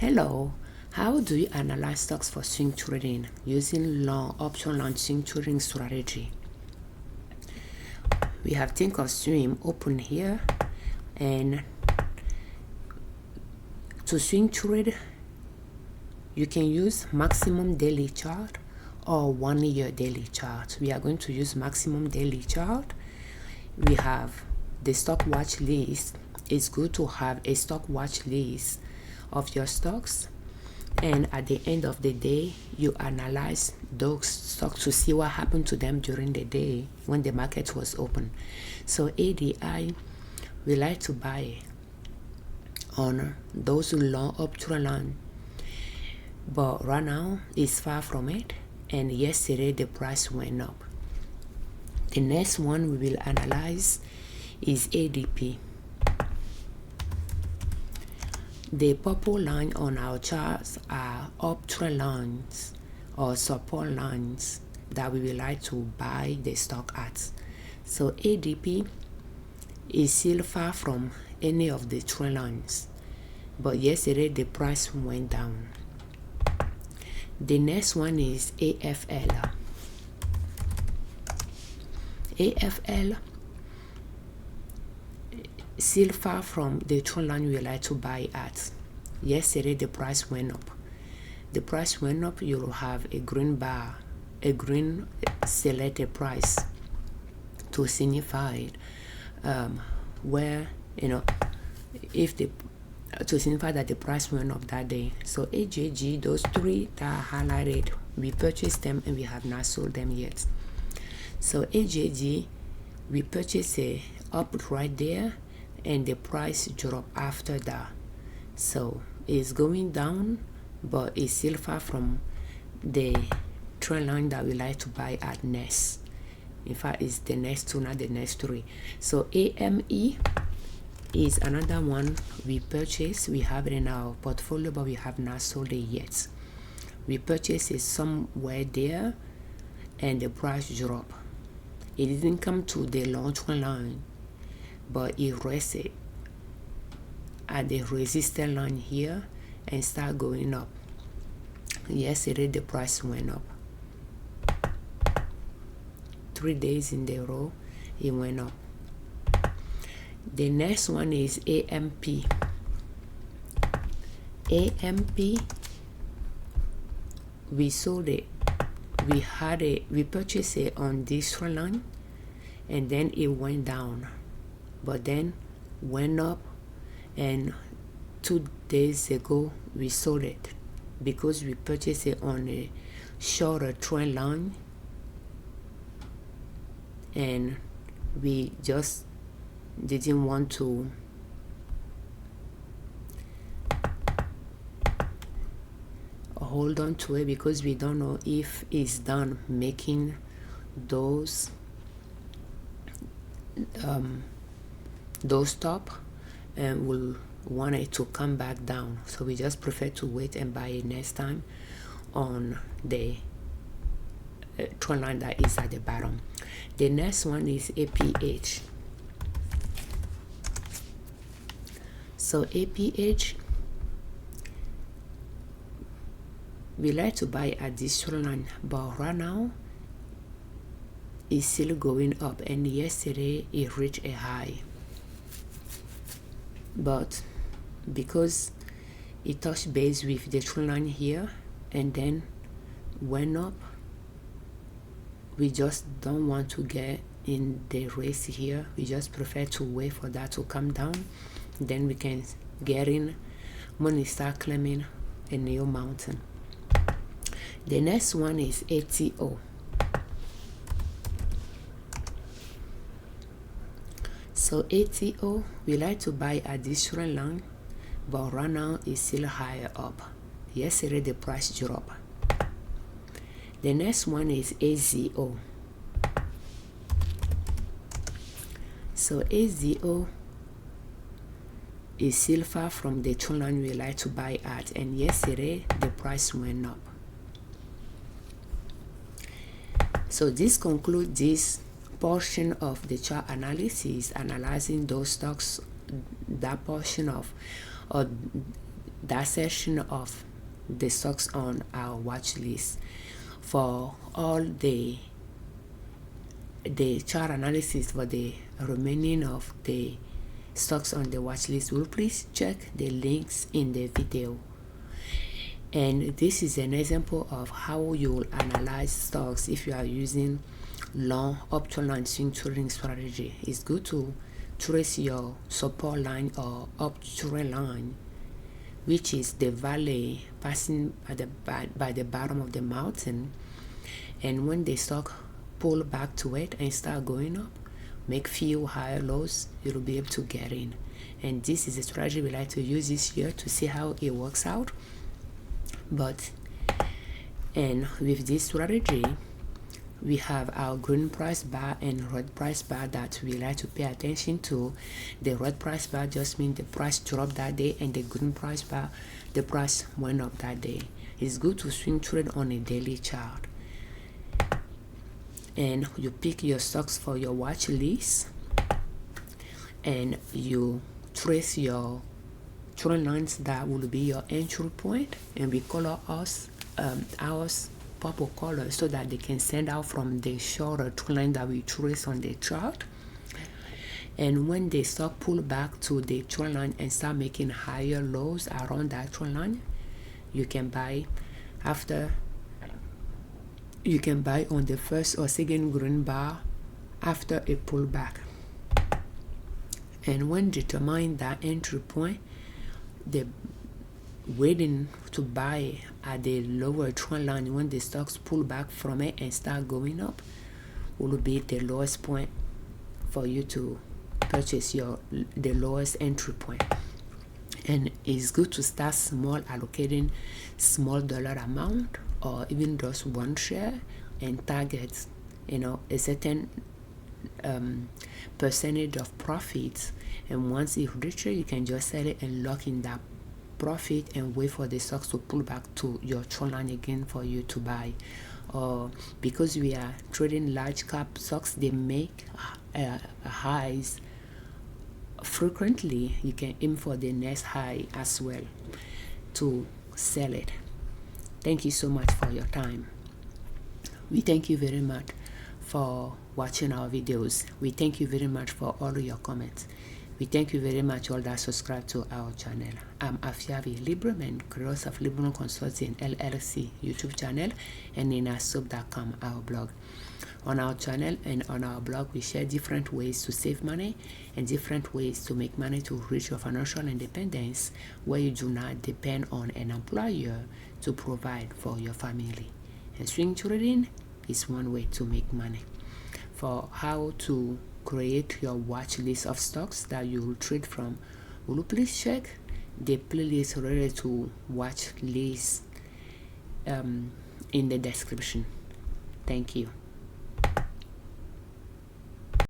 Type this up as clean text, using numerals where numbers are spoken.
Hello, how do you analyze stocks for swing trading using option long swing trading strategy? We have think of swing open here, and to swing trade you can use maximum daily chart or 1 year daily chart. We are going to use maximum daily chart. We have the stock watch list. It's good to have a stock watch list of your stocks, and at the end of the day you analyze those stocks to see what happened to them during the day when the market was open. So ADI, we like to buy on those long option line, but right now it's far from it, and yesterday the price went up. The next one we will analyze is ADP. The purple line on our charts are uptrend lines or support lines that we will like to buy the stock at. So ADP is still far from any of the trend lines, but yesterday the price went down. The next one is AFL. AFL still far from the trend line we like to buy at. Yesterday the price went up. The price went up, you will have a green bar, a green selected price to signify where, if the to signify that the price went up that day. So AJG, those three that are highlighted, we purchased them and we have not sold them yet. So AJG, we purchased it up right there, and the price dropped after that. So it's going down, but it's still far from the trend line that we like to buy at next. In fact, it's the next two, not the next three. So AME is another one we purchased. We have it in our portfolio, but we have not sold it yet. We purchased it somewhere there, and the price dropped. It didn't come to the long trend line, but it rested at the resistance line here and start going up. Yesterday the price went up. 3 days in a row it went up. The next one is AMP. AMP, we sold it. We purchased it on this trend line, and then it went down, but then went up, and 2 days ago we sold it because we purchased it on a shorter trend line, and we just didn't want to hold on to it because we don't know if it's done making those top, and we'll want it to come back down. So we just prefer to wait and buy it next time on the trend line that is at the bottom. The next one is APH. So APH, we like to buy at this trend line, but right now it's still going up, and yesterday it reached a high, but because it touched base with the trend line here and then went up, we just don't want to get in the race here. We just prefer to wait for that to come down, then we can get in when we start climbing a new mountain. The next one is ATO. So ATO, we like to buy at this trend line, but right now it's still higher up. Yesterday the price dropped. The next one is AZO. So AZO is still far from the trend line we like to buy at, and yesterday the price went up. So this concludes this portion of the chart analysis, analyzing those stocks, that portion of that section of the stocks on our watch list. For all the chart analysis for the remaining of the stocks on the watch list, will please check the links in the video. And this is an example of how you will analyze stocks if you are using long uptrend line swing trading strategy. It's good to trace your support line or uptrend line, which is the valley passing by the bottom of the mountain. And when the stock pull back to it and start going up, make few higher lows, you'll be able to get in. And this is a strategy we like to use this year to see how it works out. And with this strategy, we have our green price bar and red price bar that we like to pay attention to. The red price bar just means the price dropped that day, and the green price bar, the price went up that day. It's good to swing trade on a daily chart. And you pick your stocks for your watch list, and you trace your trend lines that will be your entry point, and we color ours purple color so that they can stand out from the shorter trend line that we trace on the chart. And when the stock pull back to the trend line and start making higher lows around that trend line, you can buy on the first or second green bar after a pullback. And when determine that entry point, the waiting to buy at the lower trend line when the stocks pull back from it and start going up will be the lowest point for you to purchase the lowest entry point. And it's good to start small, allocating small dollar amount or even just one share, and target a certain percentage of profits. And once it reaches, you can just sell it and lock in that profit and wait for the stocks to pull back to your trend line again for you to buy. Or because we are trading large cap stocks, they make highs frequently, you can aim for the next high as well to sell it. Thank you so much for your time. We thank you very much for watching our videos. We thank you very much for all your comments. We thank you very much all that subscribe to our channel. I'm Afiavi Liberman, creator of Liberman Consulting L.L.C YouTube channel, and in asop.com, our blog. On our channel and on our blog, we share different ways to save money and different ways to make money to reach your financial independence, where you do not depend on an employer to provide for your family. And swing trading is one way to make money. For how to create your watch list of stocks that you will trade from, will you please check the playlist related to watch list in the description. Thank you.